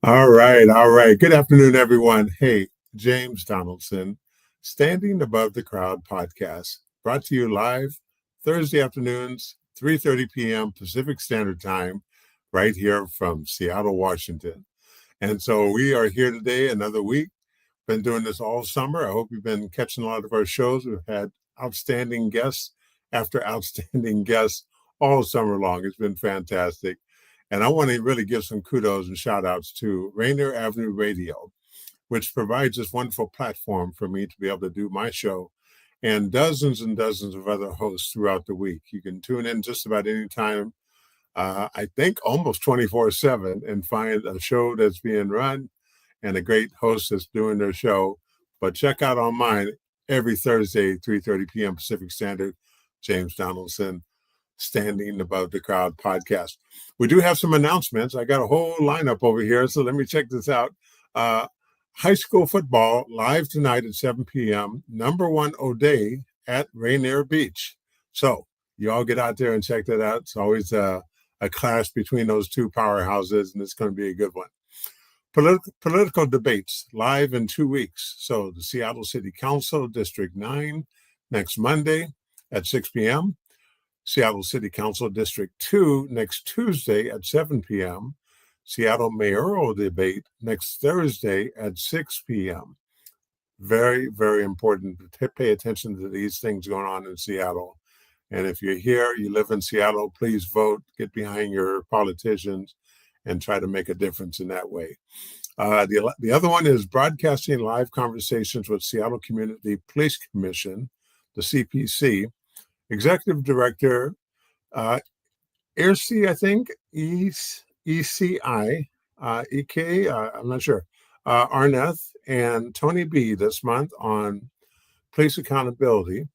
All right, all right. Good afternoon, everyone. Hey, James Donaldson, Standing Above the Crowd podcast, brought to you live Thursday afternoons, 3:30 p.m. Pacific Standard Time, right here from Seattle, Washington. And so we are here today, another week. Been doing this all summer. I hope you've been catching a lot of our shows. We've had outstanding guests after outstanding guests all summer long. It's been fantastic. And I want to really give some kudos and shout outs to Rainier Avenue Radio, which provides this wonderful platform for me to be able to do my show and dozens of other hosts throughout the week. You can tune in just about any time, I think almost 24/7, and find a show that's being run and a great host that's doing their show. But check out on mine every Thursday, 3:30 p.m. Pacific Standard, James Donaldson, Standing Above the Crowd podcast. We do have some announcements. I got a whole lineup over here, so let me check this out. High school football live tonight at 7 p.m. Number one O'Day at Rainier Beach. So you all get out there and check that out. It's always a clash between those two powerhouses, and it's going to be a good one. Political debates live in 2 weeks. So the Seattle City Council, District 9, next Monday at 6 p.m. Seattle City Council District 2 next Tuesday at 7 p.m. Seattle mayoral debate next Thursday at 6 p.m. Very, very important to pay attention to these things going on in Seattle. And if you're here, you live in Seattle, please vote, get behind your politicians, and try to make a difference in that way. The other one is broadcasting live conversations with Seattle Community Police Commission, the CPC, Executive Director, ERCI, I think, ECI, EK, I'm not sure, Arneth and Tony B this month on police accountability.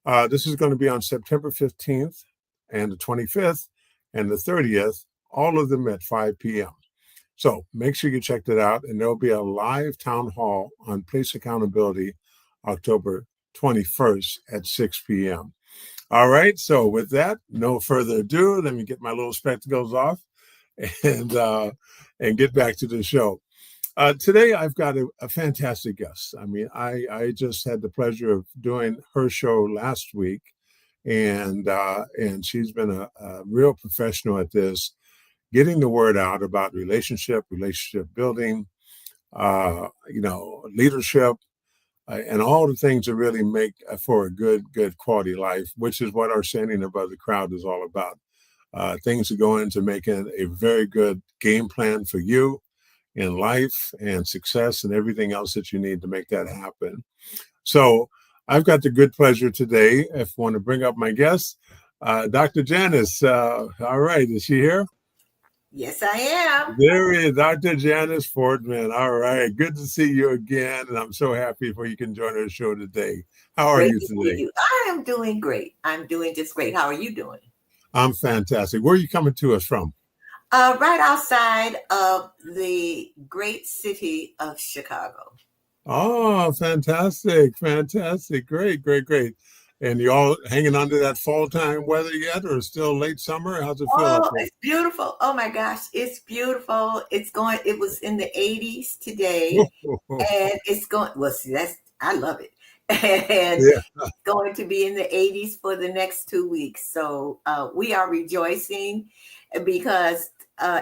This is going to be on September 15th and the 25th and the 30th, all of them at 5 p.m. So make sure you check that out. And there'll be a live town hall on police accountability October 21st at 6 p.m. All right. So with that, no further ado, let me get my little spectacles off and get back to the show. Today, I've got a fantastic guest. I mean, I just had the pleasure of doing her show last week, and she's been a real professional at this, getting the word out about relationship building, leadership, and all the things that really make for a good quality life, which is what our Standing Above the Crowd is all about. Things that go into making a very good game plan for you in life and success and everything else that you need to make that happen. So I've got the good pleasure today, if I want to bring up my guest, Dr. Janice. All right, is she here? Yes, I am. There is Dr. Janice Fortman. All right. Good to see you again. And I'm so happy for you can join our show today. How are you today? I am doing great. I'm doing just great. How are you doing? I'm fantastic. Where are you coming to us from? Right outside of the great city of Chicago. Oh, fantastic. Fantastic. Great. And you all hanging under that fall time weather yet, or still late summer? How's it feel? Oh, it's beautiful. Oh my gosh, it's beautiful. It was in the 80s today. And it's going, well, see, I love it. And it's going to be in the 80s for the next 2 weeks. So we are rejoicing because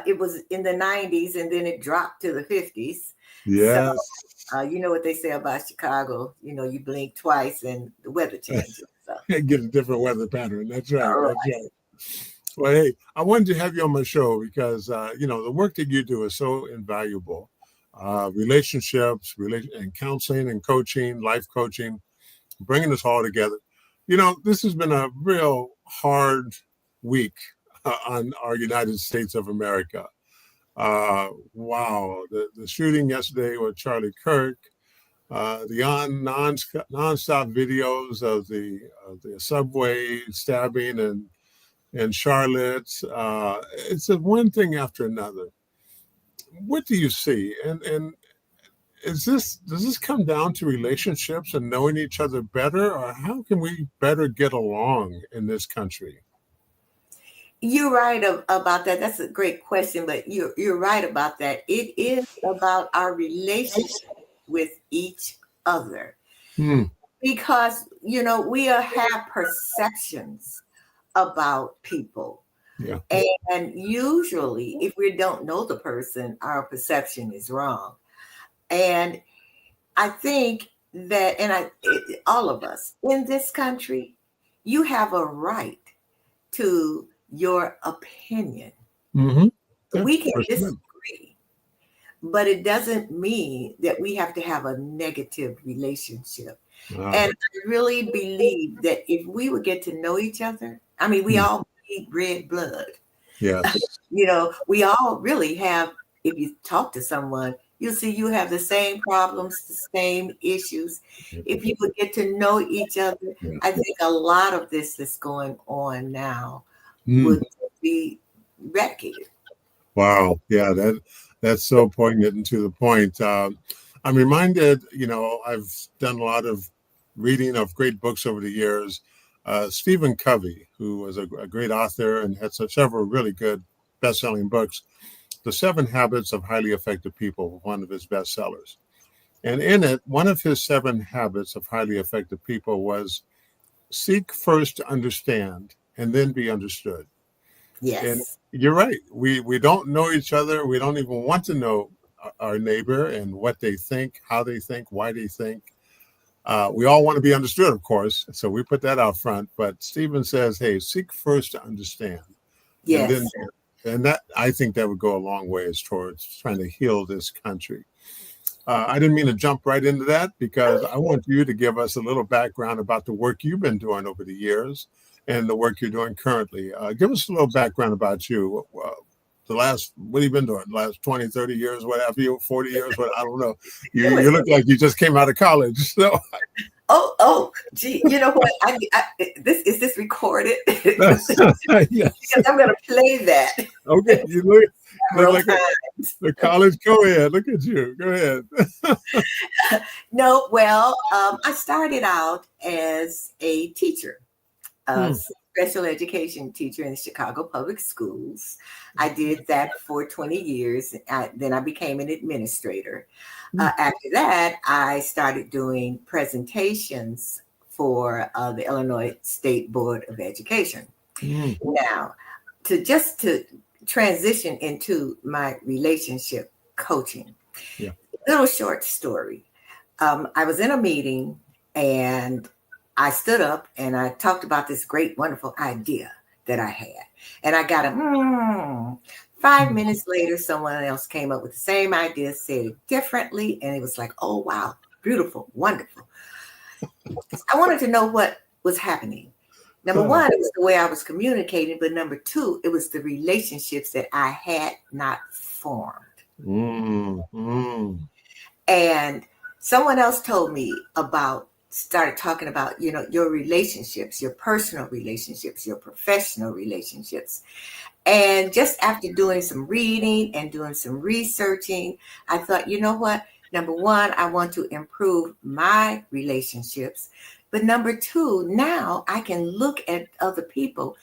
it was in the 90s and then it dropped to the 50s. Yes. So, you know what they say about Chicago, you blink twice and the weather changes. So. Get a different weather pattern. That's right. That's right. Well, hey, I wanted to have you on my show because, the work that you do is so invaluable. Relationships, and counseling and coaching, life coaching, bringing us all together. This has been a real hard week on our United States of America. Wow, the shooting yesterday with Charlie Kirk, the nonstop videos of the subway stabbing in Charlotte. It's one thing after another. What do you see? And does this come down to relationships and knowing each other better, or how can we better get along in this country? You're right about that. That's a great question, but you're right about that. It is about our relationship with each other Hmm. because we have perceptions about people, Yeah. and usually, if we don't know the person, our perception is wrong. And I think that, all of us in this country, you have a right to your opinion. Mm-hmm. Yeah. We can First Amendment. disagree, but it doesn't mean that we have to have a negative relationship. Ah. And I really believe that if we would get to know each other, I mean, we Hmm. all bleed red blood. Yes. We all really have, if you talk to someone, you'll see you have the same problems, the same issues. If you would get to know each other, Yeah. I think a lot of this that's going on now Mm. would be eradicated. Wow. Yeah. That's so poignant and to the point. I'm reminded. I've done a lot of reading of great books over the years. Stephen Covey, who was a great author and had several really good best-selling books. The Seven Habits of Highly Effective People, one of his bestsellers. And in it, one of his seven habits of highly effective people was seek first to understand and then be understood. And Yes. you're right. We don't know each other. We don't even want to know our neighbor and what they think, how they think, why they think. We all want to be understood, of course. So we put that out front. But Stephen says, hey, seek first to understand. And then, Yes. and that, I think that would go a long ways towards trying to heal this country. I didn't mean to jump right into that because I want you to give us a little background about the work you've been doing over the years and the work you're doing currently. Give us a little background about you. What have you been doing? The last 20, 30 years, what have you, 40 years, what, I don't know. You look like you just came out of college. So Gee, you know what? This recorded? Because yes. I'm going to play that Okay. You look several like times. a college co-ed. Look at you. Go ahead. No, well, I started out as a teacher, a Hmm. special education teacher in Chicago public schools. I did that for 20 years. Then I became an administrator. Hmm. After that, I started doing presentations for the Illinois State Board of Education. Hmm. Now, to transition into my relationship coaching, Yeah. little short story. I was in a meeting and I stood up and I talked about this great, wonderful idea that I had. And I got a 5 minutes later, someone else came up with the same idea, said it differently. And it was like, oh, wow, beautiful, wonderful. I wanted to know what was happening. Number Uh, one, it was the way I was communicating. But number two, it was the relationships that I had not formed. mm, mm. And someone else told me started talking about, your relationships, your personal relationships, your professional relationships. And just after doing some reading and doing some researching, I thought, you know what? Number one, I want to improve my relationships. But number two, now I can look at other people,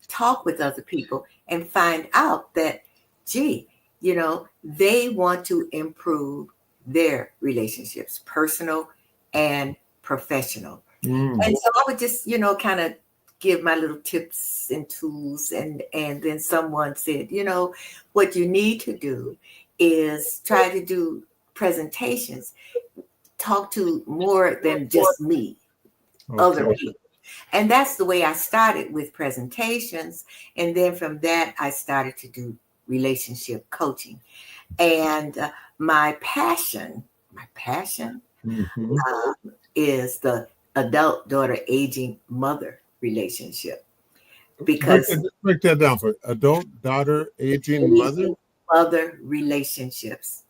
talk with other people, and find out that, gee, they want to improve their relationships, personal and professional. Mm. And so I would just, kind of give my little tips and tools. And then someone said, what you need to do is try to do presentations, talk to more than just me, other Okay. people. And that's the way I started with presentations. And then from that, I started to do relationship coaching. And my passion Hmm. is the adult daughter aging mother relationship Break because break that down for adult daughter aging mother. aging mother relationships.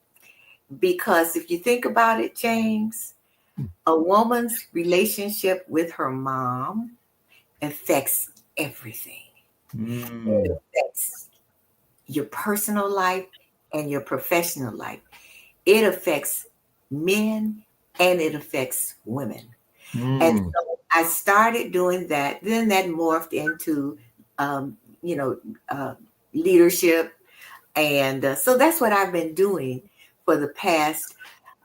Because if you think about it, James, a woman's relationship with her mom affects everything. It Mm. affects your personal life and your professional life. It affects men and it affects women. And Mm. so I started doing that. Then that morphed into leadership. And so that's what I've been doing for the past,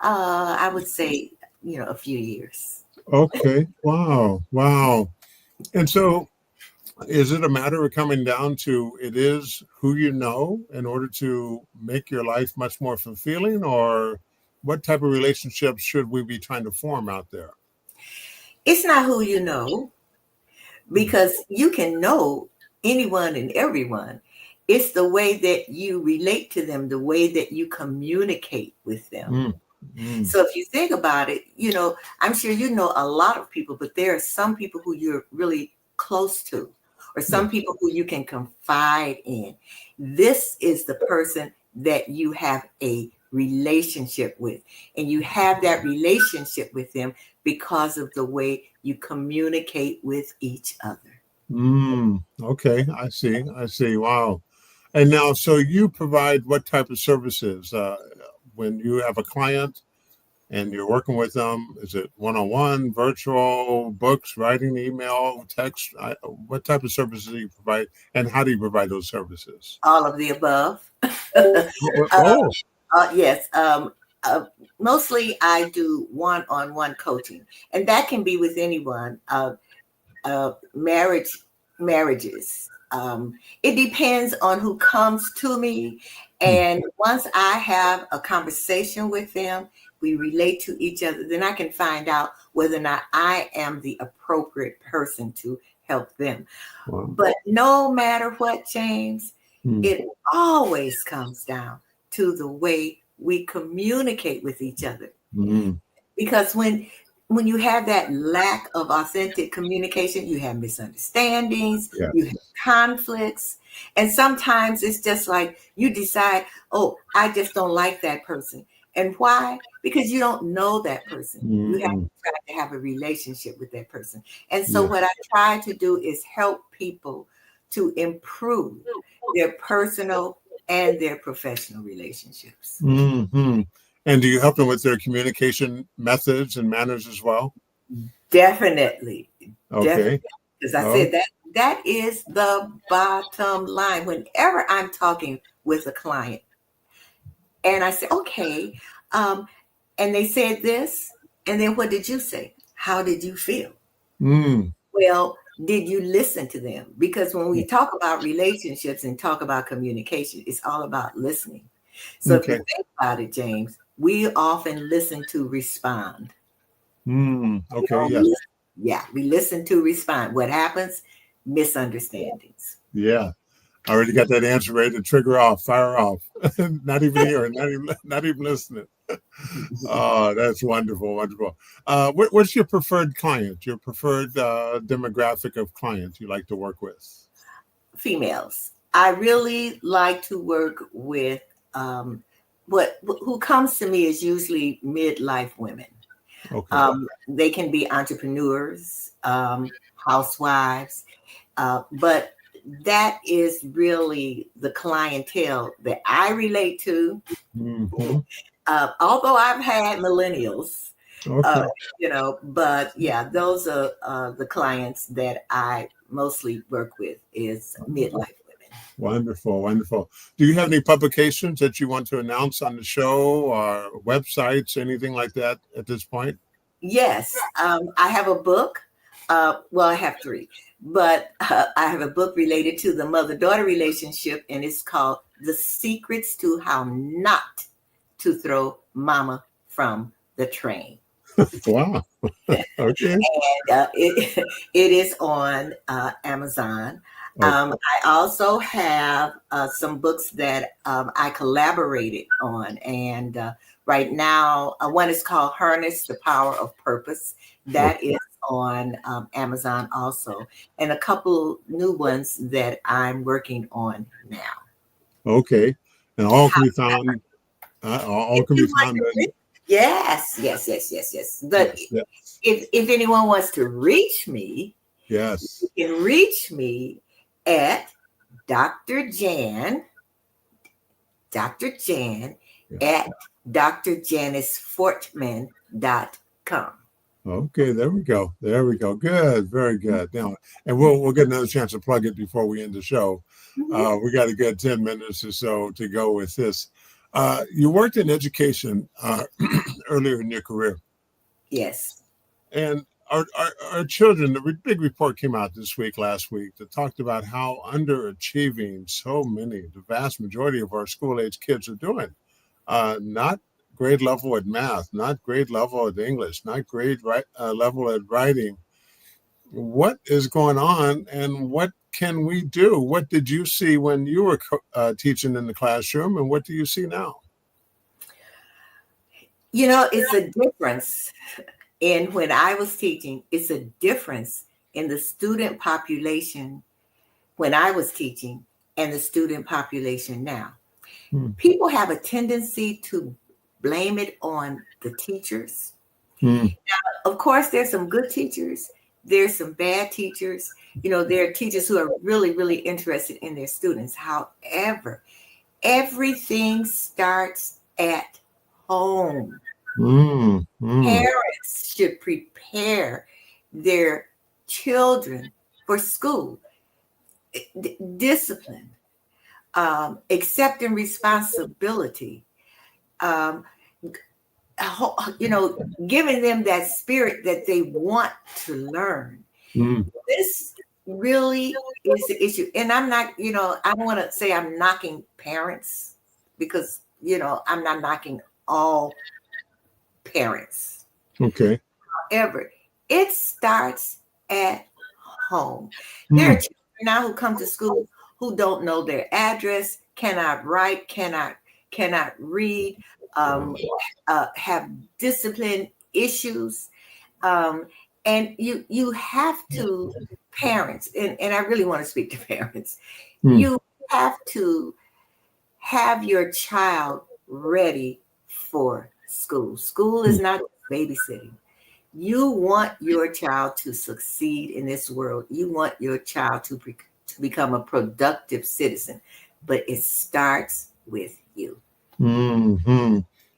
I would say, a few years. Okay. Wow. Wow. And so is it a matter of coming down to it is who you know in order to make your life much more fulfilling, or what type of relationships should we be trying to form out there? It's not who you know, because you can know anyone and everyone. It's the way that you relate to them, the way that you communicate with them. Mm, mm, So if you think about it, I'm sure you know a lot of people, but there are some people who you're really close to, or some yes. people who you can confide in. This is the person that you have a relationship with, and you have that relationship with them because of the way you communicate with each other. Okay. I see. I see. Wow. And now, so you provide what type of services when you have a client and you're working with them? Is it one-on-one, virtual, books, writing, email, text? What type of services do you provide, and how do you provide those services? All of the above. Oh, Yes. Uh, Mostly I do one-on-one coaching, and that can be with anyone. Marriages. It depends on who comes to me. hmm, And once I have a conversation with them, we relate to each other, then I can find out whether or not I am the appropriate person to help them. wow. But no matter what, James, Hmm, it always comes down to the way we communicate with each other. hmm, Because when you have that lack of authentic communication, you have misunderstandings, you have yes. conflicts, and sometimes it's just like you decide, oh, I just don't like that person. And why? Because you don't know that person. You have Hmm, to try to have a relationship with that person. And so yes. what I try to do is help people to improve their personal and their professional relationships. Hmm. And do you help them with their communication methods and manners as well? Definitely, definitely. Okay. Because I Oh. said that is the bottom line. Whenever I'm talking with a client and I say, okay, um, and they said this, and then what did you say? How did you feel? Mm, Well, did you listen to them? Because when we talk about relationships and talk about communication, it's all about listening. So if you okay. think about it, James, we often listen to respond. We Okay. don't Yes. listen. Yeah, we listen to respond. What happens? Misunderstandings. Yeah. I already got that answer ready to trigger off, fire off. Not even hearing, not even listening. Oh, that's wonderful, wonderful. What's your preferred client? Your preferred demographic of clients you like to work with? Females. I really like to work with what who comes to me is usually midlife women. Okay. They can be entrepreneurs, housewives, but that is really the clientele that I relate to. Hmm. Although I've had millennials, uh, Okay. but yeah, those are the clients that I mostly work with is midlife women. Wonderful, wonderful. Do you have any publications that you want to announce on the show, or websites, anything like that at this point? Yes, I have a book. Well, I have three, but I have a book related to the mother-daughter relationship, and it's called "The Secrets to How Not to Throw Mama from the Train." Wow. Okay. It is on Amazon. Okay. I also have some books that I collaborated on, and right now, one is called "Harness the Power of Purpose." That Okay. is on Amazon also, and a couple new ones that I'm working on now. Okay. And all can be How, found. All if can you be want found to in. yes, yes, yes, yes, yes. But Yes. Yes. if anyone wants to reach me, you Yes. can reach me at Dr. Jan, Dr. Jan Yeah. at drjanisfortman.com. Okay, there we go. There we go. Good, very good. Now, and we'll get another chance to plug it before we end the show. Mhm. We got a good 10 minutes or so to go with this. You worked in education earlier in your career, Yes. and our children, the big report came out this week, last week, that talked about how underachieving so many, the vast majority of our school age kids are doing. Not grade level at math, not grade level at English, not level at writing. What is going on, and what can we do? What did you see when you were teaching in the classroom, and what do you see now? It's a difference in when I was teaching. It's a difference in the student population when I was teaching and the student population now. Hmm. People have a tendency to blame it on the teachers. Hmm. Of course, there's some good teachers, there's some bad teachers. There are teachers who are really, really interested in their students. However, everything starts at home. Hmm. Hmm. Parents should prepare their children for school. Discipline, accepting responsibility, um, giving them that spirit that they want to learn. Hmm. This really is the issue. And I'm not, I don't want to say I'm knocking parents because, I'm not knocking all parents. Okay. However, it starts at home. There Hmm. are children now who come to school who don't know their address, cannot write, cannot read, um, have discipline issues, um, and you have to parents, and I really want to speak to parents. Hmm. You have to have your child ready for school. School Hmm. is not babysitting. You want your child to succeed in this world. You want your child to become a productive citizen, but it starts with you. Hmm.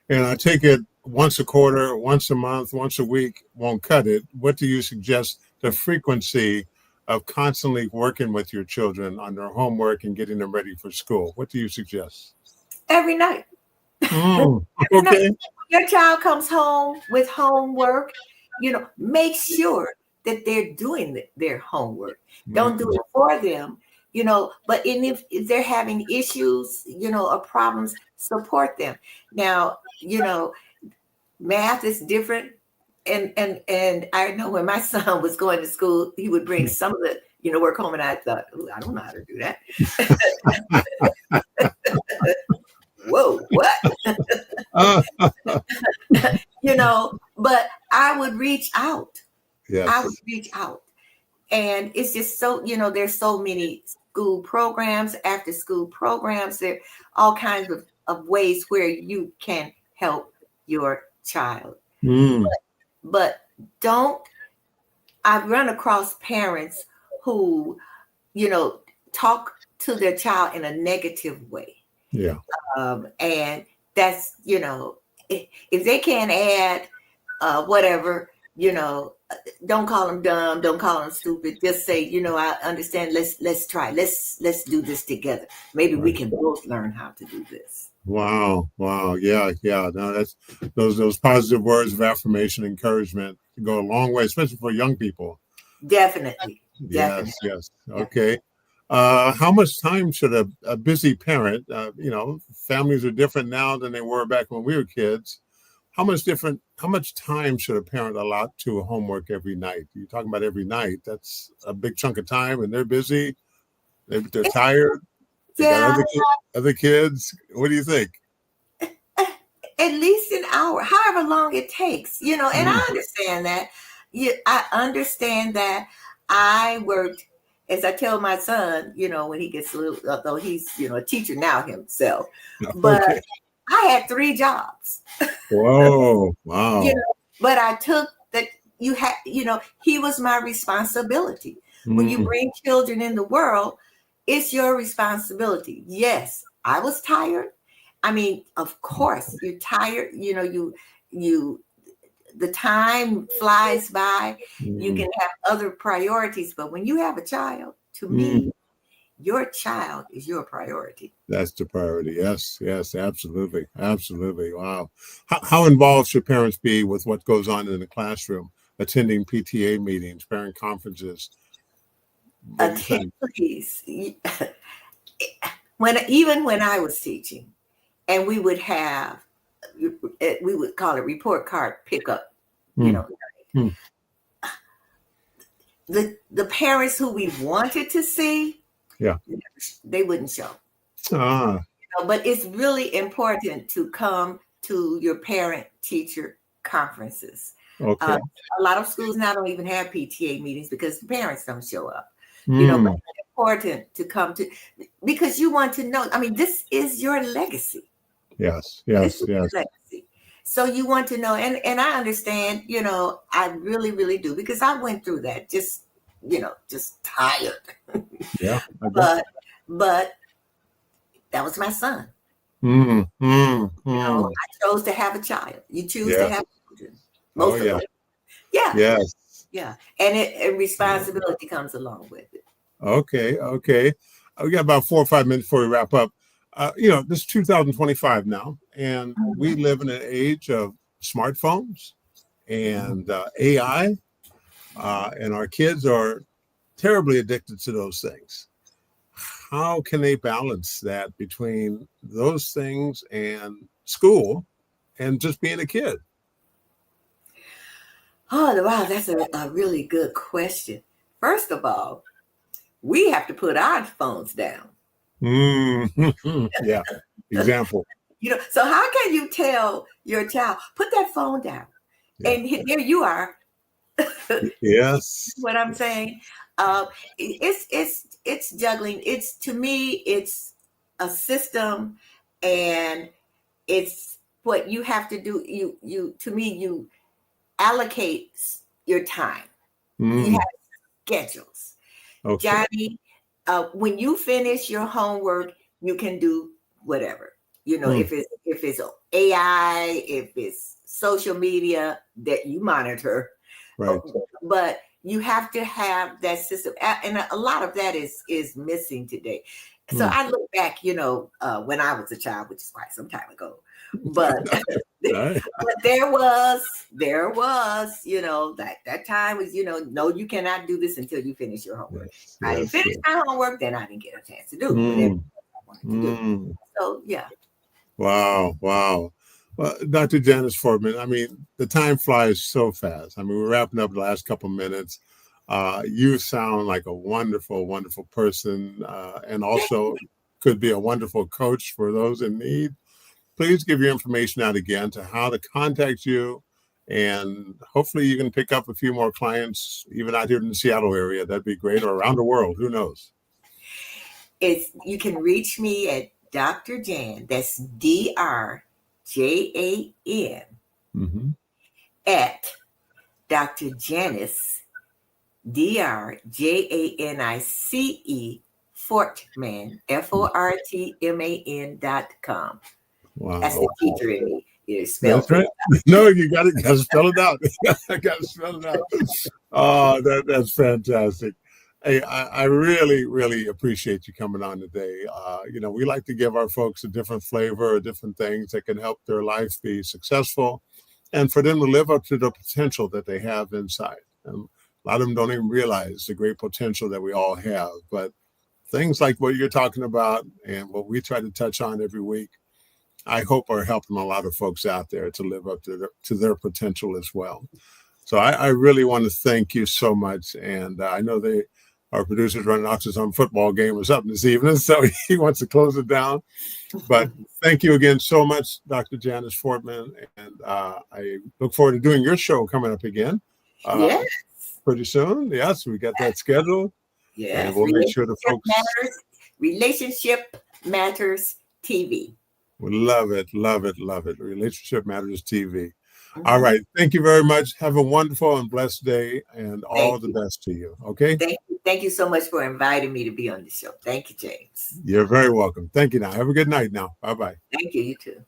And I take it once a quarter, once a month, once a week won't cut it. What do you suggest the frequency of constantly working with your children on their homework and getting them ready for school? What do you suggest? Every night. Mm, Every night. okay. Your child comes home with homework, make sure that they're doing their homework. Don't do Mm, it for them, but if they're having issues, or problems, support them. Now, math is different. And I know when my son was going to school, he would bring some of the, work home, and I thought, "Ooh, I don't know how to do that." Whoa, what? uh, But I would reach out. I would yes. reach out. And it's just so, there's so many school programs, after school programs, there are all kinds of ways where you can help your child. Mm, But don't, I've run across parents who, you know, talk to their child in a negative way. yeah. And that's, if they can't add whatever, don't call them dumb, don't call them stupid. Just say, I understand. Let's try. Let's do this together. Maybe we Right. can both learn how to do this. Wow. Wow. Yeah. Yeah. No, that's those positive words of affirmation, encouragement go a long way, especially for young people. Definitely, Yes. definitely. Yes. Yeah. Okay. How much time should a busy parent, families are different now than they were back when we were kids. How much time should a parent allot to homework every night? You're talking about every night. That's a big chunk of time, and they're busy. They're tired. They got Yeah, other kids. What do you think? at least an hour, however long it takes, and I Mm, understand that. I understand that. I worked, as I tell my son, when he gets a little, although he's, a teacher now himself, but okay. I had 3 jobs, Whoa. you Wow. know, but I took that. He was my responsibility. When you Mm, bring children in the world, it's your responsibility. Yes, I was tired. I mean, of course, you're tired. You the time flies by. You Mm, can have other priorities, but when you have a child, to mm. me, your child is your priority. That's the priority. Yes, yes, absolutely, absolutely. Wow. How involved should parents be with what goes on in the classroom, attending PTA meetings, parent conferences? What do you Attend, think? please. Even when I was teaching, and we would have, we would call it report card pickup. You Mm, know, mm. the parents who we wanted to see, Yeah. they wouldn't show. Ah, But it's really important to come to your parent teacher conferences. Uh, okay. a lot of schools now don't even have PTA meetings because the parents don't show up. But Mm, it's important to come to, because you want to know. I mean, this is your legacy. yes, This yes, is yes. your legacy. So you want to know, and I understand. I really, really do, because I went through that. Just tired. Yeah, I bet. But but that was my son. Mm, mm, mm. I chose to have a child. You choose to Yeah. have children. Oh, Most of yeah. us. Yeah, Yes. yeah. And responsibility comes along with it. Okay, okay. We got about 4 or 5 minutes before we wrap up. This is 2025 now, and we live in an age of smartphones and AI, and our kids are terribly addicted to those things. How can they balance that between those things and school and just being a kid? Oh, wow, that's a really good question. First of all, we have to put our phones down. Mm, yeah. Example. So how can you tell your child, put that phone down? Yeah. And here you are. Yes. What I'm saying, uh, it's juggling. To me, it's a system, and it's what you have to do. To me, you allocate your time. You Mm, have schedules. okay. Johnny, when you finish your homework, you can do whatever. Mm, If it's AI, if it's social media that you monitor, right. but you have to have that system, and a lot of that is missing today. So Mm. I look back, when I was a child, which is quite some time ago, but All right. but there was that time was, no, you cannot do this until you finish your homework. Yes, I didn't yes, finish yes. my homework, then I didn't get a chance to do whatever Mm, I wanted to do. mm. So yeah. Wow, wow. Well, Dr. Janice Fortman, I mean, the time flies so fast. I mean, we're wrapping up the last couple minutes. You sound like a wonderful, wonderful person, and also could be a wonderful coach for those in need. Please give your information out again to how to contact you. And hopefully you can pick up a few more clients, even out here in the Seattle area. That'd be great, or around the world. Who knows? You can reach me at Dr. Jan, that's DRJAN, Mm-hmm. at Dr. Janice, DRJANICE, Fortman, FORTMAN.com. That's Wow. the teacher in me. It's That's spelled right. wrong. No, you got to spell it out. I got to spell it out. Oh, that's fantastic. Hey, I really, really appreciate you coming on today. We like to give our folks a different flavor, different things that can help their life be successful and for them to live up to the potential that they have inside. And a lot of them don't even realize the great potential that we all have. But things like what you're talking about and what we try to touch on every week, I hope are helping a lot of folks out there to live up to their potential as well. So I really want to thank you so much. And I know our producer's running off to some football game or something this evening, so he wants to close it down. But thank you again so much, Dr. Janice Fortman. And I look forward to doing your show coming up again Yes, pretty soon. Yes, we got that scheduled. And yes. we'll make sure the folks Relationship Matters TV. will love it, love it, love it. Relationship Matters TV. All Mhm. right. Thank you very much. Have a wonderful and blessed day and Thank all the you. best to you. Okay. Thank you so much for inviting me to be on the show. Thank you, James. You're very welcome. Thank you now. Have a good night now. Bye bye. Thank you, you too.